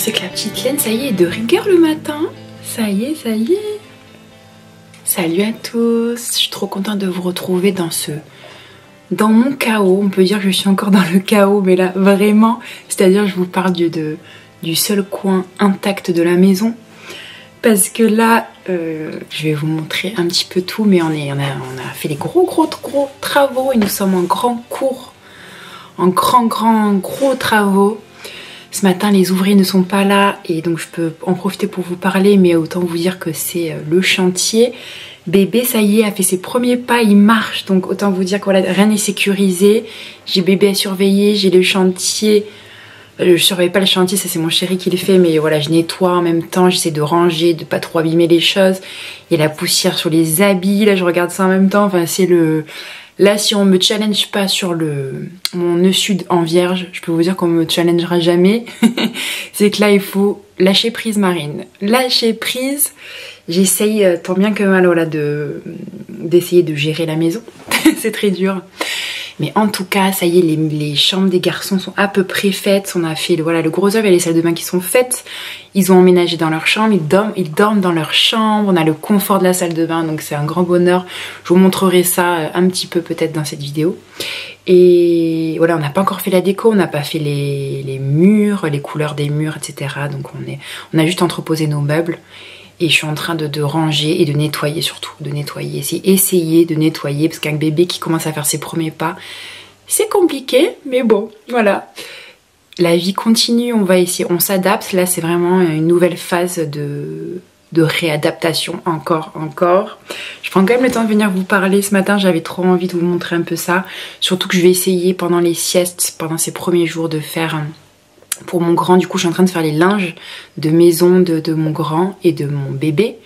C'est que la petite laine, ça y est de rigueur le matin. Ça y est, ça y est. Salut à tous, je suis trop contente de vous retrouver dans mon chaos. On peut dire que je suis encore dans le chaos, mais là vraiment, c'est-à-dire je vous parle du seul coin intact de la maison. Parce que là, je vais vous montrer un petit peu tout, mais on a fait des gros travaux et nous sommes en grand cours, en gros travaux. Ce matin, les ouvriers ne sont pas là et donc je peux en profiter pour vous parler, mais autant vous dire que c'est le chantier. Bébé, ça y est, a fait ses premiers pas, il marche, donc autant vous dire que voilà, rien n'est sécurisé. J'ai bébé à surveiller, j'ai le chantier. Je surveille pas le chantier, ça c'est mon chéri qui le fait, mais voilà, je nettoie en même temps, j'essaie de ranger, de pas trop abîmer les choses. Il y a la poussière sur les habits, là je regarde ça en même temps, enfin c'est le... Là, si on me challenge pas sur mon nœud sud en vierge, je peux vous dire qu'on me challengera jamais. C'est que là, il faut lâcher prise, Marine. Lâcher prise. J'essaye tant bien que mal voilà, d'essayer de gérer la maison. C'est très dur. Mais en tout cas, ça y est, les chambres des garçons sont à peu près faites. On a fait voilà, le gros œuvre et les salles de bain qui sont faites. Ils ont emménagé dans leur chambre, ils dorment dans leur chambre. On a le confort de la salle de bain, donc c'est un grand bonheur. Je vous montrerai ça un petit peu peut-être dans cette vidéo. Et voilà, on n'a pas encore fait la déco, on n'a pas fait les murs, les couleurs des murs, etc. Donc on a juste entreposé nos meubles. Et je suis en train de ranger et de nettoyer surtout, de nettoyer, essayer de nettoyer, parce qu'un bébé qui commence à faire ses premiers pas, c'est compliqué, mais bon, voilà. La vie continue, on va essayer, on s'adapte, là c'est vraiment une nouvelle phase de réadaptation, encore. Je prends quand même le temps de venir vous parler ce matin, j'avais trop envie de vous montrer un peu ça, surtout que je vais essayer pendant les siestes, pendant ces premiers jours de faire... Pour mon grand, du coup, je suis en train de faire les linges de maison de mon grand et de mon bébé.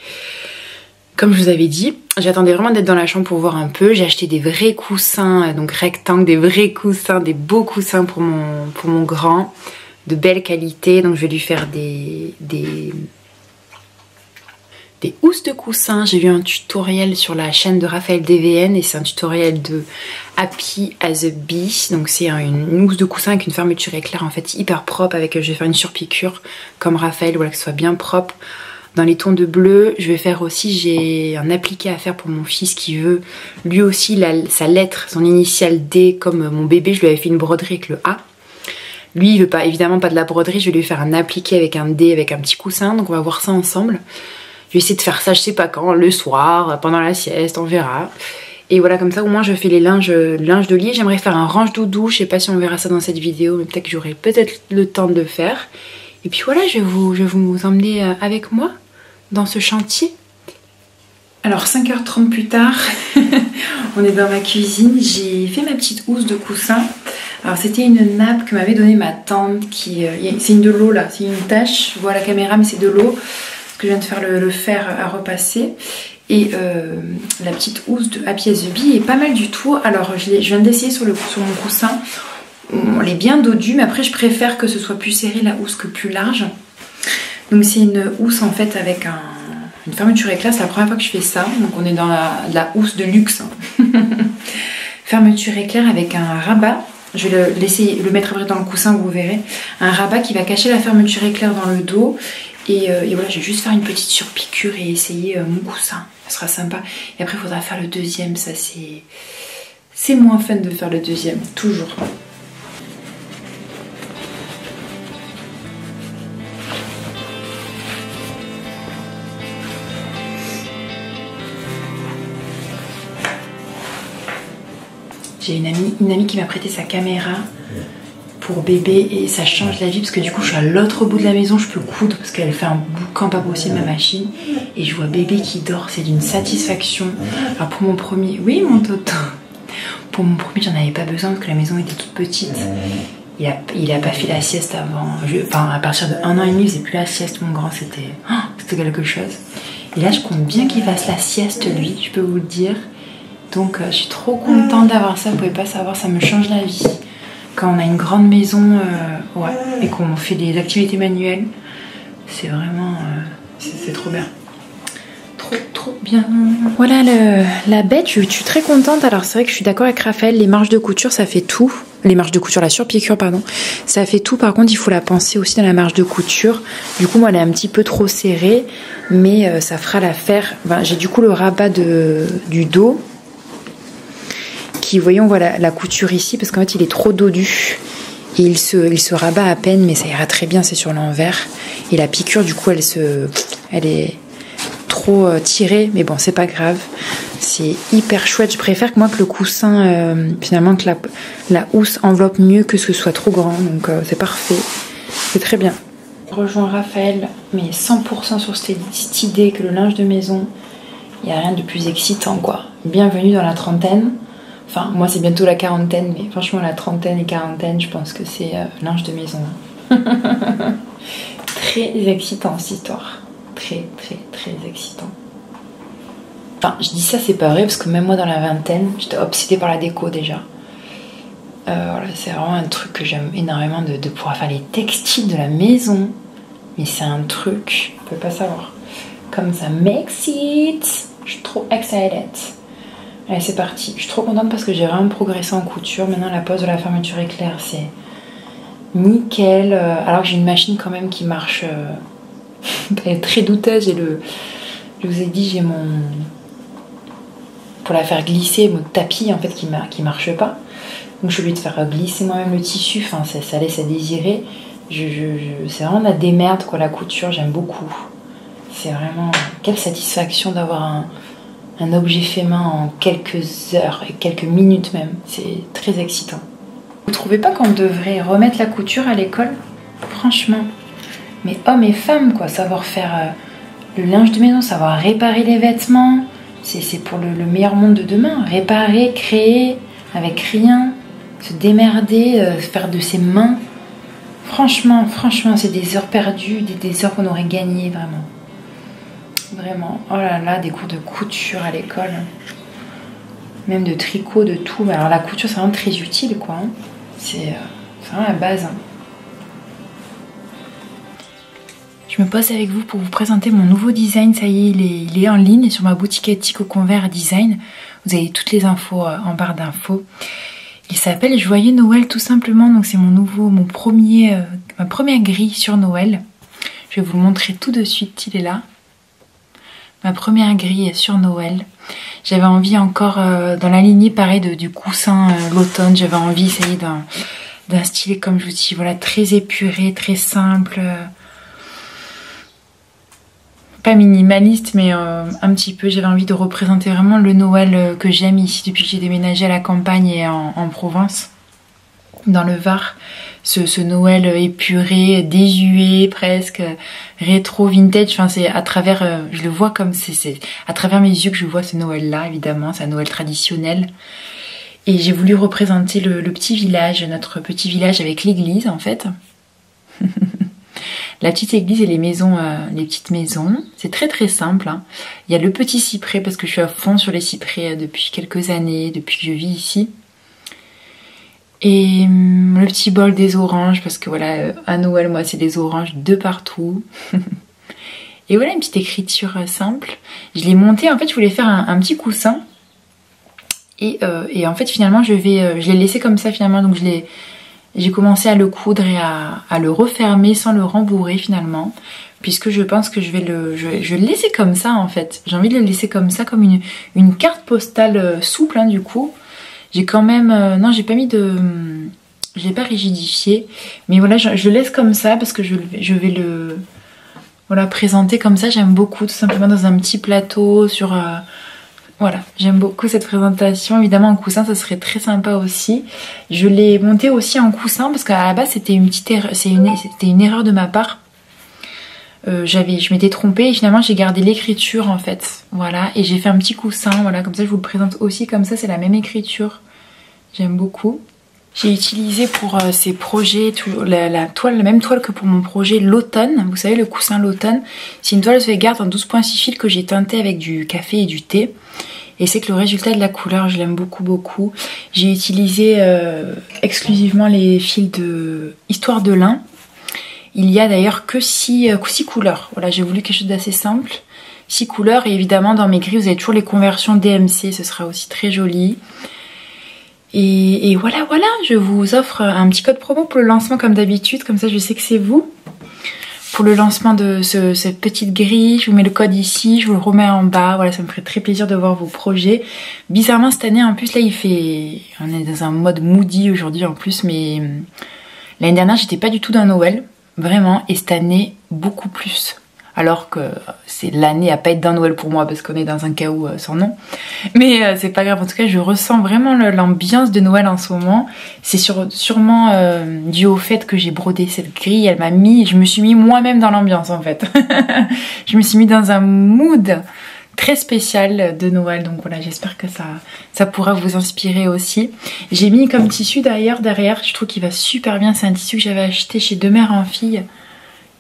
Comme je vous avais dit, j'attendais vraiment d'être dans la chambre pour voir un peu. J'ai acheté des vrais coussins, donc rectangles, des vrais coussins, des beaux coussins pour mon grand, de belle qualité. Donc je vais lui faire des housses de coussins. J'ai vu un tutoriel sur la chaîne de Raphaël DVN et c'est un tutoriel de Happy as a Bee. Donc c'est une housse de coussin avec une fermeture éclair en fait hyper propre. Je vais faire une surpiqûre comme Raphaël, voilà, que ce soit bien propre. Dans les tons de bleu, je vais faire aussi, j'ai un appliqué à faire pour mon fils qui veut lui aussi sa lettre, son initiale D comme mon bébé. Je lui avais fait une broderie avec le A. Lui il veut pas, évidemment pas de la broderie, je vais lui faire un appliqué avec un D avec un petit coussin. Donc on va voir ça ensemble. Je vais essayer de faire ça, je sais pas quand, le soir, pendant la sieste, on verra. Et voilà, comme ça au moins je fais les linges de lit. J'aimerais faire un range doudou, je sais pas si on verra ça dans cette vidéo, mais peut-être que j'aurai le temps de le faire. Et puis voilà, je vais vous emmener avec moi dans ce chantier. Alors 5h30 plus tard, on est dans ma cuisine, j'ai fait ma petite housse de coussin. Alors c'était une nappe que m'avait donnée ma tante, c'est de l'eau là, c'est une tache, je vois à la caméra mais c'est de l'eau. Que je viens de faire le fer à repasser et la petite housse de Happy as a Bee est pas mal du tout. Alors je viens d'essayer sur mon coussin, elle est bien dodue mais après je préfère que ce soit plus serré la housse que plus large. Donc c'est une housse en fait avec une fermeture éclair, c'est la première fois que je fais ça, donc on est dans la housse de luxe. Fermeture éclair avec un rabat. Je vais le mettre après dans le coussin, vous verrez. Un rabat qui va cacher la fermeture éclair dans le dos. Et voilà, je vais juste faire une petite surpiqûre et essayer mon coussin. Ça sera sympa. Et après, il faudra faire le deuxième. Ça, c'est moins fun de faire le deuxième, toujours. J'ai une amie qui m'a prêté sa caméra pour bébé et ça change la vie parce que du coup je suis à l'autre bout de la maison, je peux coudre parce qu'elle fait un boucan pas possible ma machine et je vois bébé qui dort, c'est d'une satisfaction. Alors pour mon premier, oui mon toto, pour mon premier j'en avais pas besoin parce que la maison était toute petite. Il a pas fait la sieste avant, enfin à partir de 1 an et demi il faisait plus la sieste mon grand, c'était quelque chose. Et là je compte bien qu'il fasse la sieste lui, je peux vous le dire. Donc je suis trop contente d'avoir ça, vous pouvez pas savoir, ça me change la vie. Quand on a une grande maison ouais, et qu'on fait des activités manuelles, c'est vraiment... c'est trop bien. Trop bien. Voilà la bête, je suis très contente. Alors c'est vrai que je suis d'accord avec Raphaël, les marges de couture ça fait tout. Les marges de couture, la surpiqûre pardon, ça fait tout. Par contre il faut la penser aussi dans la marge de couture. Du coup moi elle est un petit peu trop serrée, mais ça fera l'affaire. Enfin, j'ai du coup le rabat du dos qui, voyons, voilà la couture ici parce qu'en fait il est trop dodu. Et il se rabat à peine, mais ça ira très bien, c'est sur l'envers. Et la piqûre du coup elle est trop tiré, mais bon c'est pas grave, c'est hyper chouette. Je préfère que le coussin finalement que la housse enveloppe mieux que ce soit trop grand, donc c'est parfait, c'est très bien. Je rejoins Raphaël mais 100% sur cette idée que le linge de maison, il n'y a rien de plus excitant quoi. Bienvenue dans la trentaine, enfin moi c'est bientôt la quarantaine, mais franchement la trentaine et quarantaine je pense que c'est linge de maison. Très excitant cette histoire. Très excitant. Enfin, je dis ça, c'est pas vrai parce que même moi dans la vingtaine, j'étais obsédée par la déco déjà. Voilà, c'est vraiment un truc que j'aime énormément de pouvoir faire les textiles de la maison. Mais c'est un truc, je peux pas savoir. Comme ça m'excite. Je suis trop excited. Allez, c'est parti. Je suis trop contente parce que j'ai vraiment progressé en couture. Maintenant, la pose de la fermeture éclair, c'est nickel. Alors que j'ai une machine quand même qui marche. Elle est très douteuse. Je vous ai dit, j'ai mon... Pour la faire glisser, mon tapis en fait qui marche pas. Donc je suis obligée de faire glisser moi-même le tissu. Enfin, ça laisse à désirer. C'est vraiment la démerde quoi, la couture. J'aime beaucoup. C'est vraiment... Quelle satisfaction d'avoir un objet fait main en quelques heures et quelques minutes même. C'est très excitant. Vous trouvez pas qu'on devrait remettre la couture à l'école? Franchement. Mais hommes et femmes, quoi, savoir faire le linge de maison, savoir réparer les vêtements, c'est pour le meilleur monde de demain. Réparer, créer, avec rien, se démerder, faire de ses mains. Franchement, c'est des heures perdues, des heures qu'on aurait gagnées, vraiment. Vraiment, oh là là, des cours de couture à l'école. Même de tricot, de tout. Alors la couture, c'est vraiment très utile, quoi. C'est vraiment la base. Je me pose avec vous pour vous présenter mon nouveau design. Ça y est, il est en ligne sur ma boutique Etico Convert Design. Vous avez toutes les infos en barre d'infos. Il s'appelle Joyeux Noël tout simplement. Donc c'est ma première grille sur Noël. Je vais vous le montrer tout de suite. Il est là. Ma première grille sur Noël. J'avais envie encore dans la lignée pareil du coussin l'automne. J'avais envie, ça y est, d'un style comme je vous dis, voilà, très épuré, très simple. Pas minimaliste mais un petit peu, j'avais envie de représenter vraiment le Noël que j'aime ici depuis que j'ai déménagé à la campagne et en Provence, dans le Var. Ce Noël épuré, désuet presque, rétro, vintage, enfin c'est à travers, je le vois comme c'est à travers mes yeux que je vois ce Noël là évidemment, c'est un Noël traditionnel. Et j'ai voulu représenter le petit village, notre petit village avec l'église en fait. La petite église et les maisons, les petites maisons. C'est très simple. Hein. Il y a le petit cyprès parce que je suis à fond sur les cyprès depuis quelques années, depuis que je vis ici. Et le petit bol des oranges parce que voilà, à Noël, moi, c'est des oranges de partout. Et voilà une petite écriture simple. Je l'ai montée, en fait, je voulais faire un petit coussin. Et en fait, finalement, je l'ai laissé comme ça, finalement. Donc, j'ai commencé à le coudre et à le refermer sans le rembourrer finalement, puisque je pense que je vais le laisser comme ça en fait. J'ai envie de le laisser comme ça, comme une carte postale souple hein, du coup. J'ai quand même... non, j'ai pas mis de... Je l'ai pas rigidifié, mais voilà, je le laisse comme ça parce que je vais le... Voilà, présenter comme ça. J'aime beaucoup, tout simplement dans un petit plateau sur... Voilà, j'aime beaucoup cette présentation. Évidemment en coussin ça serait très sympa aussi. Je l'ai monté aussi en coussin parce qu'à la base c'était une petite erreur, c'était une erreur de ma part. Je m'étais trompée et finalement j'ai gardé l'écriture en fait. Voilà, et j'ai fait un petit coussin, voilà, comme ça je vous le présente aussi comme ça, c'est la même écriture. J'aime beaucoup. J'ai utilisé pour ces projets la même toile que pour mon projet l'automne. Vous savez, le coussin l'automne, c'est une toile Zweigart en 12.6 fils que j'ai teinté avec du café et du thé. Et c'est que le résultat de la couleur, je l'aime beaucoup. J'ai utilisé exclusivement les fils de Histoire de lin. Il y a d'ailleurs que 6 couleurs. Voilà, j'ai voulu quelque chose d'assez simple. 6 couleurs. Et évidemment dans mes grilles vous avez toujours les conversions DMC, ce sera aussi très joli. Et voilà, je vous offre un petit code promo pour le lancement comme d'habitude, comme ça je sais que c'est vous. Pour le lancement de cette petite grille, je vous mets le code ici, je vous le remets en bas. Voilà, ça me ferait très plaisir de voir vos projets. Bizarrement cette année, en plus là on est dans un mode moody aujourd'hui en plus, mais l'année dernière j'étais pas du tout dans Noël, vraiment, et cette année beaucoup plus. Alors que c'est l'année à pas être dans Noël pour moi parce qu'on est dans un chaos sans nom. Mais c'est pas grave, en tout cas je ressens vraiment l'ambiance de Noël en ce moment. C'est sûrement dû au fait que j'ai brodé cette grille, je me suis mis moi-même dans l'ambiance en fait. Je me suis mis dans un mood très spécial de Noël, donc voilà, j'espère que ça pourra vous inspirer aussi. J'ai mis comme tissu derrière, je trouve qu'il va super bien, c'est un tissu que j'avais acheté chez Deux Mères en Fille.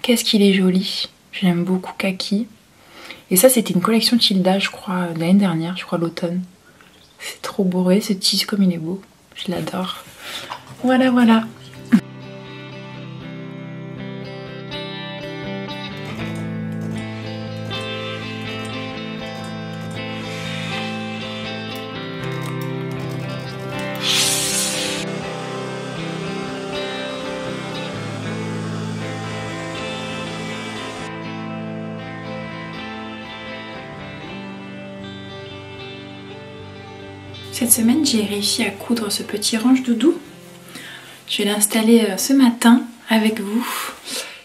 Qu'est-ce qu'il est joli! J'aime beaucoup Kaki. Et ça, c'était une collection Tilda, je crois, l'année dernière, je crois l'automne. C'est trop beau, ce tissu comme il est beau. Je l'adore. Voilà. Cette semaine, j'ai réussi à coudre ce petit range doudou. Je vais l'installer ce matin avec vous.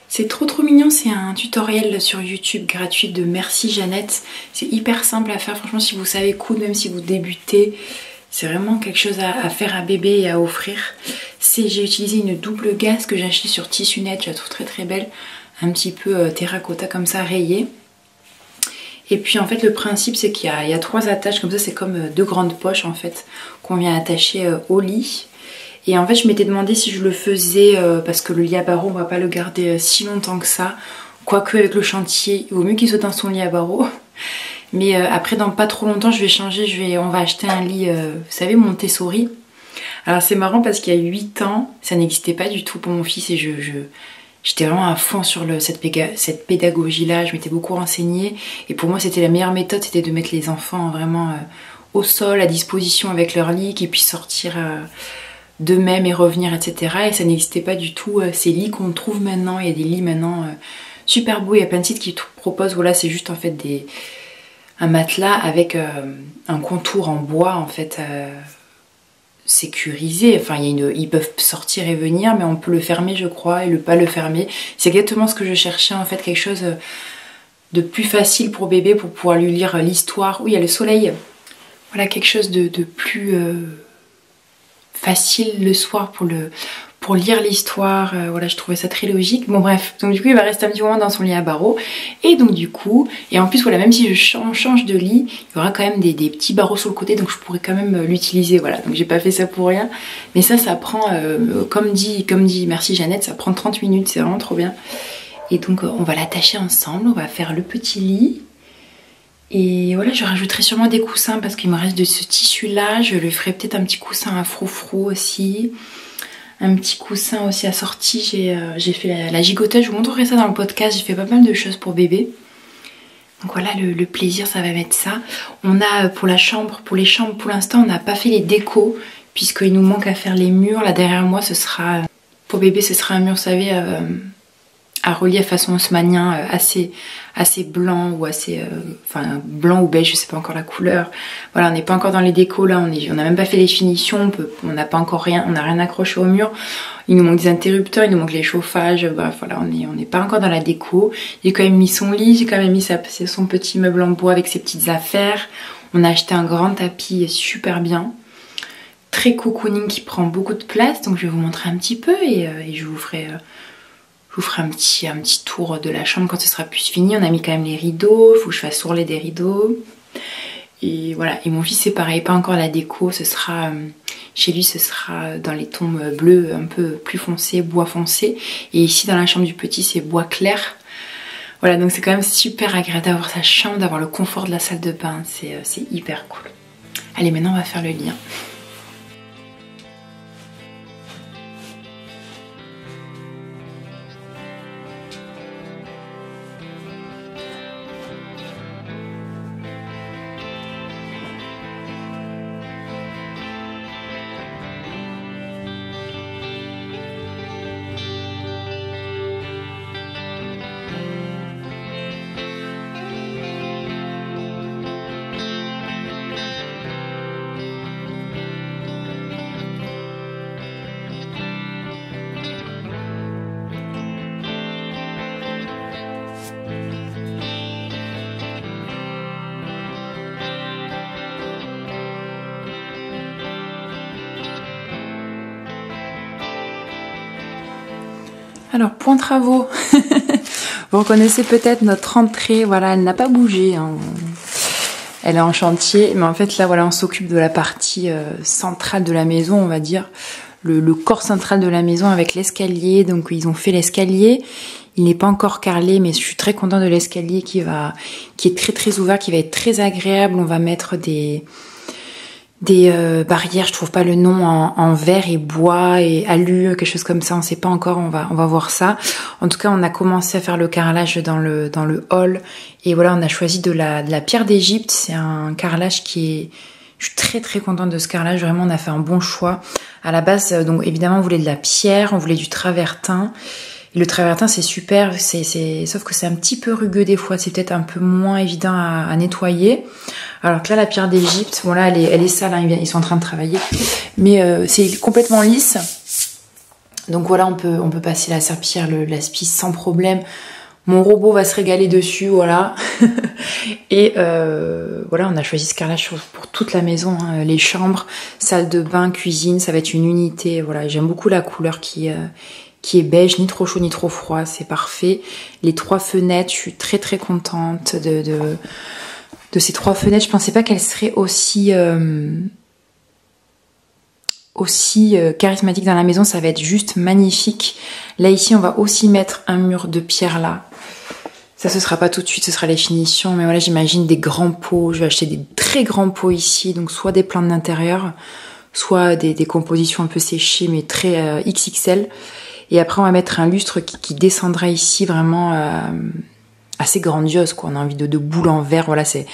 C'est trop mignon, c'est un tutoriel sur YouTube gratuit de Merci Jeannette. C'est hyper simple à faire, franchement si vous savez coudre, même si vous débutez, c'est vraiment quelque chose à faire à bébé et à offrir. J'ai utilisé une double gaze que j'ai achetée sur Tissu Net, je la trouve très belle, un petit peu terracotta comme ça rayée. Et puis en fait le principe c'est qu'il y a 3 attaches comme ça, c'est comme 2 grandes poches en fait qu'on vient attacher au lit. Et en fait je m'étais demandé si je le faisais parce que le lit à barreaux on va pas le garder si longtemps que ça. Quoique avec le chantier il vaut mieux qu'il soit dans son lit à barreaux. Mais après dans pas trop longtemps je vais changer, on va acheter un lit, vous savez Montessori. Alors c'est marrant parce qu'il y a 8 ans ça n'existait pas du tout pour mon fils et j'étais vraiment à fond sur cette pédagogie-là, je m'étais beaucoup renseignée. Et pour moi, c'était la meilleure méthode, c'était de mettre les enfants vraiment au sol, à disposition avec leur lit, qu'ils puissent sortir d'eux-mêmes et revenir, etc. Et ça n'existait pas du tout, ces lits qu'on trouve maintenant. Il y a des lits maintenant super beaux, il y a plein de sites qui proposent, voilà, c'est juste en fait un matelas avec un contour en bois, en fait, sécurisé, enfin ils peuvent sortir et venir mais on peut le fermer je crois et ne pas le fermer. C'est exactement ce que je cherchais en fait, quelque chose de plus facile pour bébé pour pouvoir lui lire l'histoire. Oui, il y a le soleil, voilà, quelque chose de plus facile le soir pour lire l'histoire, voilà, je trouvais ça très logique. Bon bref, donc du coup il va rester un petit moment dans son lit à barreaux et donc du coup, et en plus voilà, même si je change de lit, il y aura quand même des petits barreaux sur le côté, donc je pourrais quand même l'utiliser, voilà, donc j'ai pas fait ça pour rien. Mais ça prend, comme dit Merci Jeannette, ça prend 30 minutes, c'est vraiment trop bien. Et donc on va l'attacher ensemble, on va faire le petit lit. Et voilà, je rajouterai sûrement des coussins parce qu'il me reste de ce tissu là, je lui ferai peut-être un petit coussin à froufrou aussi. Un petit coussin aussi assorti, j'ai fait la gigoteuse, je vous montrerai ça dans le podcast, j'ai fait pas mal de choses pour bébé. Donc voilà, le plaisir, ça va mettre ça. On a pour les chambres, pour l'instant, on n'a pas fait les décos, puisqu'il nous manque à faire les murs. Là derrière moi, ce sera, pour bébé, ce sera un mur, vous savez, à relief façon haussmannien, assez blanc ou assez, enfin blanc ou beige, je sais pas encore la couleur. Voilà, on n'est pas encore dans les décos là, on n'a même pas fait les finitions, on n'a pas encore rien, on n'a rien accroché au mur. Il nous manque des interrupteurs, il nous manque les chauffages, bref voilà, on n'est pas encore dans la déco. J'ai quand même mis son lit, j'ai quand même mis son petit meuble en bois avec ses petites affaires. On a acheté un grand tapis super bien, très cocooning qui prend beaucoup de place, donc je vais vous montrer un petit peu et je vous ferai un petit tour de la chambre quand ce sera plus fini. On a mis quand même les rideaux, il faut que je fasse ourler des rideaux. Et voilà, et mon fils c'est pareil, pas encore la déco, ce sera chez lui, ce sera dans les tons bleus un peu plus foncés, bois foncé. Et ici dans la chambre du petit c'est bois clair. Voilà, donc c'est quand même super agréable d'avoir sa chambre, d'avoir le confort de la salle de bain, c'est hyper cool. Allez, maintenant on va faire le lien. Alors, point travaux. Vous reconnaissez peut-être notre entrée. Voilà, elle n'a pas bougé. Hein. Elle est en chantier. Mais en fait, là, voilà, on s'occupe de la partie centrale de la maison, on va dire. Le corps central de la maison avec l'escalier. Donc, ils ont fait l'escalier. Il n'est pas encore carrelé, mais je suis très contente de l'escalier qui est très très ouvert, qui va être très agréable. On va mettre des barrières, je trouve pas le nom, en verre et bois et alu, quelque chose comme ça, on sait pas encore, on va voir ça. En tout cas, on a commencé à faire le carrelage dans le hall et voilà, on a choisi de la pierre d'Égypte. C'est un carrelage je suis très très contente de ce carrelage, vraiment on a fait un bon choix. À la base, donc évidemment on voulait de la pierre, on voulait du travertin. Et le travertin c'est super, sauf que c'est un petit peu rugueux des fois, c'est peut-être un peu moins évident à nettoyer. Alors que là la pierre d'Égypte, bon là elle est sale, hein, ils sont en train de travailler, mais c'est complètement lisse. Donc voilà, on peut passer la serpillière, l'aspi sans problème. Mon robot va se régaler dessus, voilà. Et voilà, on a choisi ce carrelage pour toute la maison, hein, les chambres, salle de bain, cuisine, ça va être une unité. Voilà, j'aime beaucoup la couleur qui est beige, ni trop chaud ni trop froid, c'est parfait. Les 3 fenêtres, je suis très très contente de ces 3 fenêtres. Je pensais pas qu'elles seraient aussi charismatiques dans la maison, ça va être juste magnifique. Là ici, on va aussi mettre un mur de pierre là. Ça, ce sera pas tout de suite, ce sera les finitions, mais voilà, j'imagine des grands pots. Je vais acheter des très grands pots ici, donc soit des plantes d'intérieur, soit des compositions un peu séchées, mais très XXL. Et après, on va mettre un lustre qui descendra ici, vraiment assez grandiose, quoi. On a envie de boules en verre. Voilà, c'est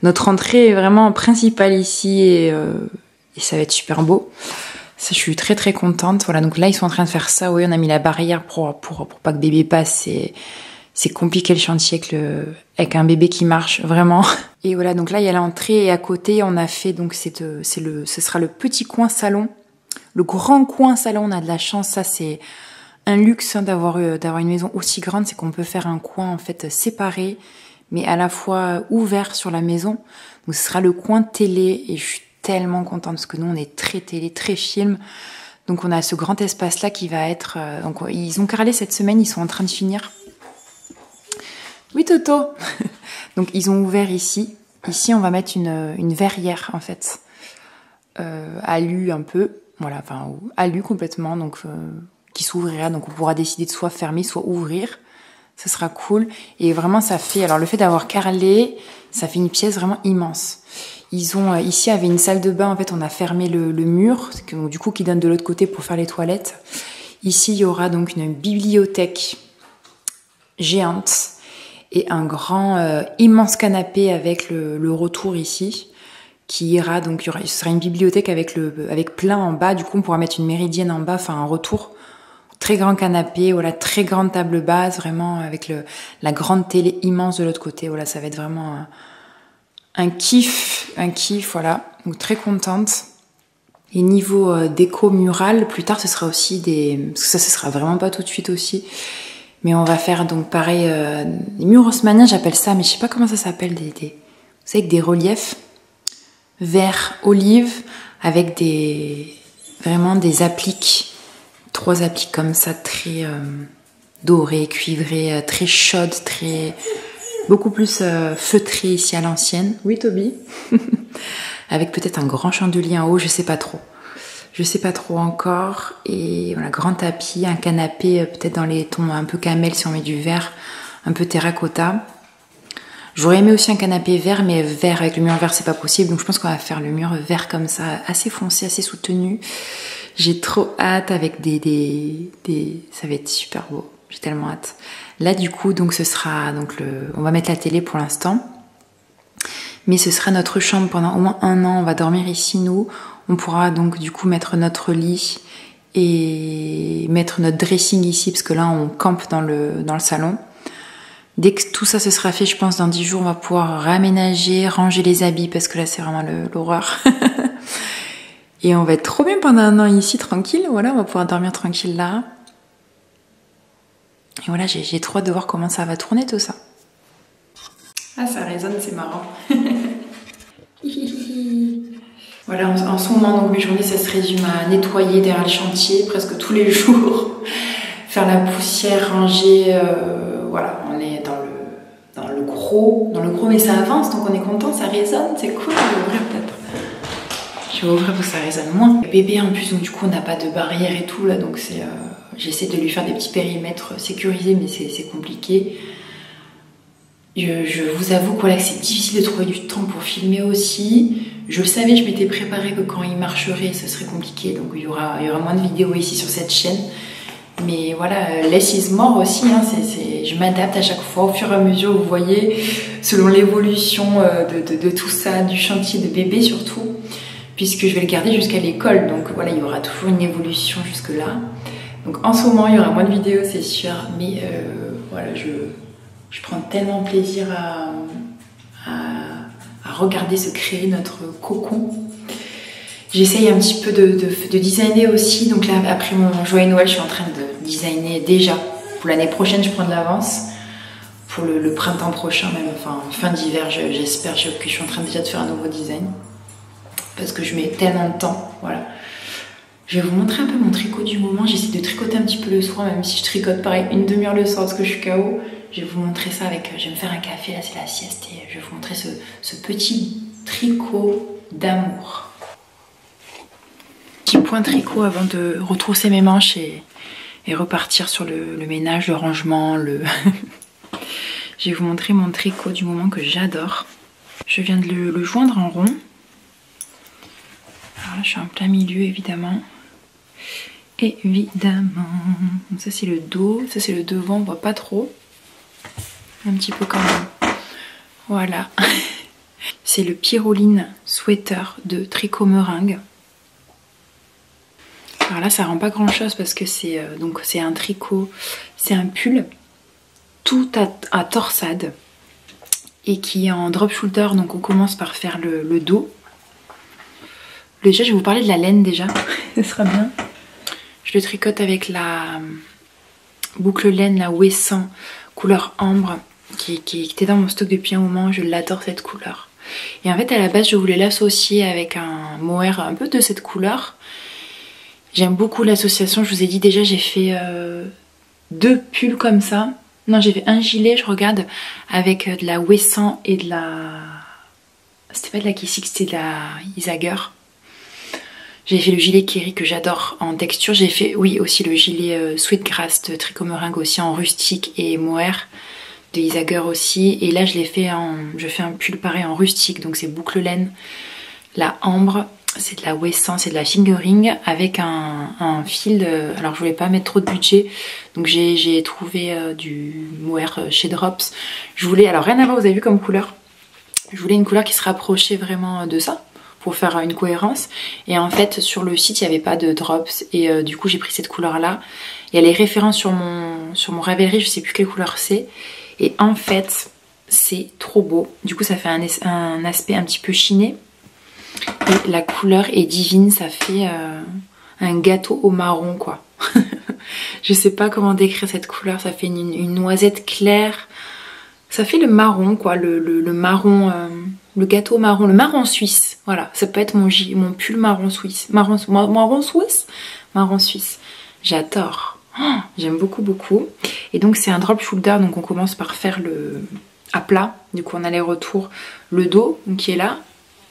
notre entrée est vraiment principale ici et ça va être super beau. Ça, je suis très très contente. Voilà, donc là, ils sont en train de faire ça. Oui, on a mis la barrière pour pas que bébé passe. C'est compliqué le chantier avec un bébé qui marche, vraiment. Et voilà, donc là, il y a l'entrée et à côté, on a fait, donc ce sera le petit coin salon. Le grand coin salon, on a de la chance, ça c'est un luxe, hein, d'avoir une maison aussi grande, c'est qu'on peut faire un coin en fait séparé, mais à la fois ouvert sur la maison. Donc ce sera le coin télé et je suis tellement contente parce que nous on est très télé, très film. Donc on a ce grand espace là qui va être... donc ils ont carrelé cette semaine, ils sont en train de finir. Oui Toto. Donc ils ont ouvert ici. Ici on va mettre une verrière en fait. Alu un peu. Voilà, enfin alu complètement. Donc qui s'ouvrira. Donc on pourra décider de soit fermer, soit ouvrir. Ce sera cool. Et vraiment ça fait... Alors le fait d'avoir carrelé, ça fait une pièce vraiment immense. Ils ont ici avait une salle de bain. En fait on a fermé le mur. Donc, du coup qui donne de l'autre côté pour faire les toilettes. Ici il y aura donc une bibliothèque géante. Et un grand, immense canapé avec le retour ici, qui ira, donc ce sera une bibliothèque avec plein en bas, du coup on pourra mettre une méridienne en bas, enfin un retour. Très grand canapé, voilà, très grande table basse, vraiment avec la grande télé immense de l'autre côté, voilà, ça va être vraiment un kiff, voilà, donc très contente. Et niveau déco murale, plus tard ce sera aussi parce que ça ce sera vraiment pas tout de suite aussi. Mais on va faire donc pareil, des murs haussmanniens, j'appelle ça, mais je sais pas comment ça s'appelle, vous savez, avec des reliefs vert olive, avec vraiment des appliques, 3 appliques comme ça, très dorées, cuivrées, très chaudes, beaucoup plus feutrées ici à l'ancienne. Oui Toby. Avec peut-être un grand chandelier en haut, je sais pas trop. Je sais pas trop encore. Et voilà, grand tapis, un canapé peut-être dans les tons un peu camel si on met du vert, un peu terracotta. J'aurais aimé aussi un canapé vert, mais vert avec le mur vert c'est pas possible. Donc je pense qu'on va faire le mur vert comme ça, assez foncé, assez soutenu. J'ai trop hâte avec ça va être super beau. J'ai tellement hâte. Là du coup, donc ce sera on va mettre la télé pour l'instant. Mais ce sera notre chambre pendant au moins 1 an. On va dormir ici nous. On pourra donc du coup mettre notre lit et mettre notre dressing ici parce que là on campe dans le salon. Dès que tout ça se sera fait, je pense dans 10 jours, on va pouvoir réaménager, ranger les habits parce que là c'est vraiment l'horreur. Et on va être trop bien pendant 1 an ici tranquille. Voilà, on va pouvoir dormir tranquille là. Et voilà, j'ai trop hâte de voir comment ça va tourner tout ça. Ah, ça résonne, c'est marrant. Voilà, en ce moment, donc mes journées, ça se résume à nettoyer derrière le chantier presque tous les jours. faire la poussière, ranger, voilà, on est dans le gros, mais ça avance, donc on est content, ça résonne, c'est cool. Je vais ouvrir peut-être. Je vais ouvrir parce que ça résonne moins. Le bébé en plus, donc du coup on n'a pas de barrière et tout là, donc c'est, j'essaie de lui faire des petits périmètres sécurisés, mais c'est compliqué. Je vous avoue que c'est difficile de trouver du temps pour filmer aussi. Je le savais, je m'étais préparée que quand il marcherait, ce serait compliqué, donc il y aura moins de vidéos ici sur cette chaîne. Mais voilà, less is more aussi, hein, je m'adapte à chaque fois au fur et à mesure, vous voyez, selon l'évolution de tout ça, du chantier de bébé surtout, puisque je vais le garder jusqu'à l'école, donc voilà, il y aura toujours une évolution jusque là. Donc en ce moment, il y aura moins de vidéos, c'est sûr, mais voilà, je prends tellement plaisir à regarder se créer notre cocon. J'essaye un petit peu de designer aussi. Donc là, après mon joyeux Noël, je suis en train de designer déjà. Pour l'année prochaine, je prends de l'avance. Pour le printemps prochain, même enfin fin d'hiver, j'espère que je suis en train déjà de faire un nouveau design. Parce que je mets tellement de temps. Voilà. Je vais vous montrer un peu mon tricot du moment. J'essaie de tricoter un petit peu le soir, même si je tricote pareil une demi-heure le soir parce que je suis KO. Je vais vous montrer ça avec... Je vais me faire un café, là c'est la sieste. Et je vais vous montrer ce petit tricot d'amour. Petit point tricot avant de retrousser mes manches et repartir sur le ménage, le rangement, Je vais vous montrer mon tricot du moment que j'adore. Je viens de le joindre en rond. Alors là, je suis en plein milieu évidemment. Évidemment. Donc ça c'est le dos, ça c'est le devant, on voit pas trop. Un petit peu quand même. Voilà. C'est le Pyroline Sweater de Tricot Meringue. Alors là ça rend pas grand chose parce que c'est un tricot, c'est un pull tout à torsade et qui est en drop shoulder, donc on commence par faire le dos. Déjà je vais vous parler de la laine déjà, ce sera bien. Je le tricote avec la boucle laine, la Wesson couleur ambre qui était dans mon stock depuis un moment, je l'adore cette couleur. Et en fait à la base je voulais l'associer avec un mohair un peu de cette couleur. J'aime beaucoup l'association, je vous ai dit déjà j'ai fait 2 pulls comme ça. Non j'ai fait un gilet, je regarde, avec de la Wesson et de la... C'était pas de la Kissix, c'était de la Isager. J'ai fait le gilet Kerry que j'adore en texture. J'ai fait oui aussi le gilet Sweetgrass de Tricot Meringue aussi en rustique et mohair de Isager aussi. Et là je l'ai fait je fais un pull pareil en rustique, donc c'est boucle laine, la ambre. C'est de la Wesson, c'est de la fingering avec un fil. Alors je voulais pas mettre trop de budget, donc j'ai trouvé du mohair chez Drops. Je voulais, alors rien à voir, vous avez vu comme couleur. Je voulais une couleur qui se rapprochait vraiment de ça pour faire une cohérence. Et en fait sur le site il n'y avait pas de Drops et du coup j'ai pris cette couleur là. Il y a les références sur mon Ravelry, je sais plus quelle couleur c'est. Et en fait c'est trop beau. Du coup ça fait un aspect un petit peu chiné. Et la couleur est divine, ça fait un gâteau au marron quoi. Je sais pas comment décrire cette couleur, ça fait une noisette claire. Ça fait le marron quoi, le marron, le gâteau marron, le marron suisse. Voilà, ça peut être mon pull marron suisse. Marron suisse. Marron suisse. J'adore. Oh, j'aime beaucoup beaucoup. Et donc c'est un drop shoulder, donc on commence par faire à plat. Du coup on aller-retour le dos donc, qui est là.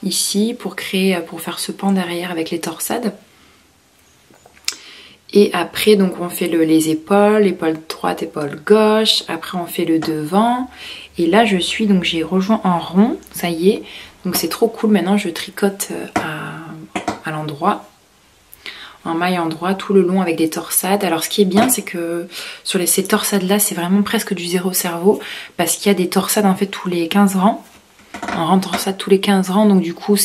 Ici pour faire ce pan derrière avec les torsades. Et après donc on fait les épaules, épaule droite, épaule gauche. Après on fait le devant. Et là donc j'ai rejoint en rond, ça y est. Donc c'est trop cool, maintenant je tricote à l'endroit. En maille endroit tout le long avec des torsades. Alors ce qui est bien c'est que sur ces torsades là c'est vraiment presque du zéro cerveau. Parce qu'il y a des torsades en fait tous les 15 rangs. On rentre ça tous les 15 rangs, donc du coup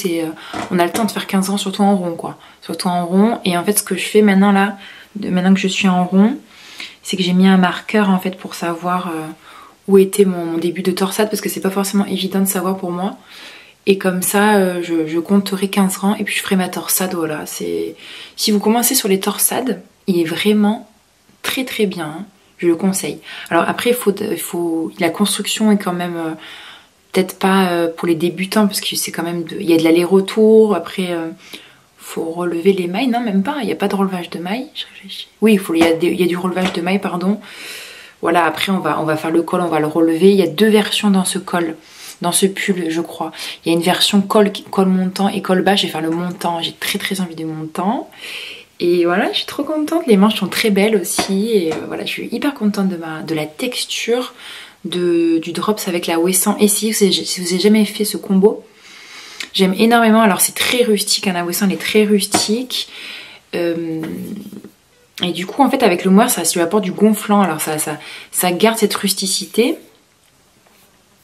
on a le temps de faire 15 rangs surtout en rond quoi. Surtout en rond. Et en fait ce que je fais maintenant là, maintenant que je suis en rond, c'est que j'ai mis un marqueur en fait pour savoir où était mon début de torsade, parce que c'est pas forcément évident de savoir pour moi. Et comme ça je compterai 15 rangs et puis je ferai ma torsade. Voilà, si vous commencez sur les torsades, il est vraiment très très bien, hein. Je le conseille. Alors après la construction est quand même peut-être pas pour les débutants parce que c'est quand même il y a de l'aller-retour. Après faut relever les mailles. Non, même pas, il n'y a pas de relevage de mailles. Je réfléchis. Oui, il y a du relevage de mailles, pardon. Voilà, après on va faire le col, on va le relever. Il y a 2 versions dans ce col, dans ce pull, je crois. Il y a une version col montant et col bas. Je vais faire le montant, j'ai très envie du montant. Et voilà, je suis trop contente. Les manches sont très belles aussi. Et voilà, je suis hyper contente de la texture du drops avec la Ouessant. Et si vous n'avez jamais fait ce combo, j'aime énormément. Alors c'est très rustique, la Ouessant elle est très rustique. Et du coup en fait avec le mohair ça lui apporte du gonflant. Alors ça garde cette rusticité.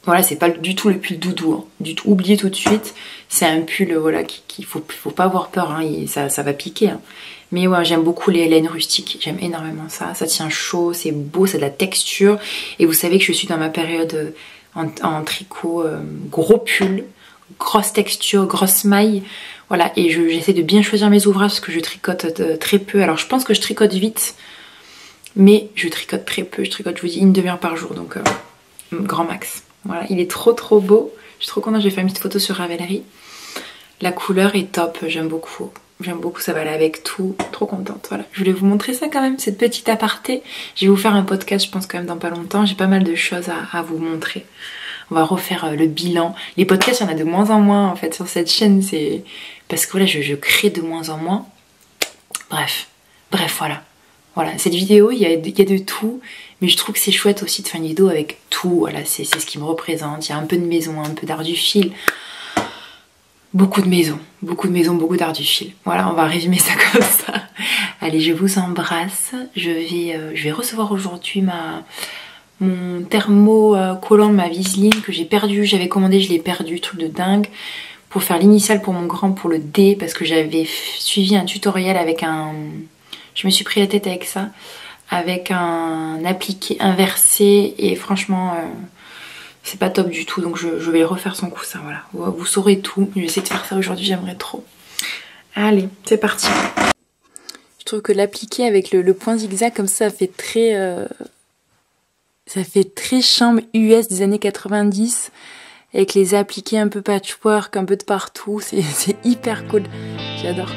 Voilà, c'est pas du tout le pull doudou, hein. Du tout, oubliez tout de suite. C'est un pull voilà qu'il faut pas avoir peur, hein. Ça va piquer, hein. Mais ouais, j'aime beaucoup les laines rustiques, j'aime énormément ça. Ça tient chaud, c'est beau, ça a de la texture. Et vous savez que je suis dans ma période en tricot, gros pull, grosse texture, grosse maille. Voilà, et j'essaie de bien choisir mes ouvrages parce que je tricote très peu. Alors je pense que je tricote vite, mais je tricote très peu. Je tricote, je vous dis, une demi-heure par jour, donc grand max. Voilà, il est trop beau. Je suis trop contente, j'ai fait une petite photo sur Ravelry. La couleur est top, j'aime beaucoup. J'aime beaucoup, ça va aller avec tout. Trop contente, voilà. Je voulais vous montrer ça quand même, cette petite aparté. Je vais vous faire un podcast, je pense quand même dans pas longtemps. J'ai pas mal de choses à vous montrer. On va refaire le bilan. Les podcasts, il y en a de moins en moins en fait sur cette chaîne. C'est parce que voilà, je crée de moins en moins. Bref, voilà. Voilà, cette vidéo, il y a de tout. Mais je trouve que c'est chouette aussi de faire une vidéo avec tout. Voilà, c'est ce qui me représente. Il y a un peu de maison, un peu d'art du fil. Beaucoup de maisons, beaucoup d'art du fil. Voilà, on va résumer ça comme ça. Allez, je vous embrasse. Je vais recevoir aujourd'hui mon thermocollant de ma Viseline que j'ai perdu. J'avais commandé, je l'ai perdu, truc de dingue. Pour faire l'initiale pour mon grand, pour le D, parce que j'avais suivi un tutoriel avec un... Je me suis pris la tête avec ça. Avec un appliqué inversé et franchement... c'est pas top du tout, donc je vais refaire son coussin, voilà. Vous saurez tout. Je vais essayer de faire ça aujourd'hui, j'aimerais trop. Allez, c'est parti. Je trouve que l'appliquer avec le point zigzag comme ça fait très... ça fait très chambre US des années 90. Avec les appliqués un peu patchwork, un peu de partout. C'est hyper cool. J'adore.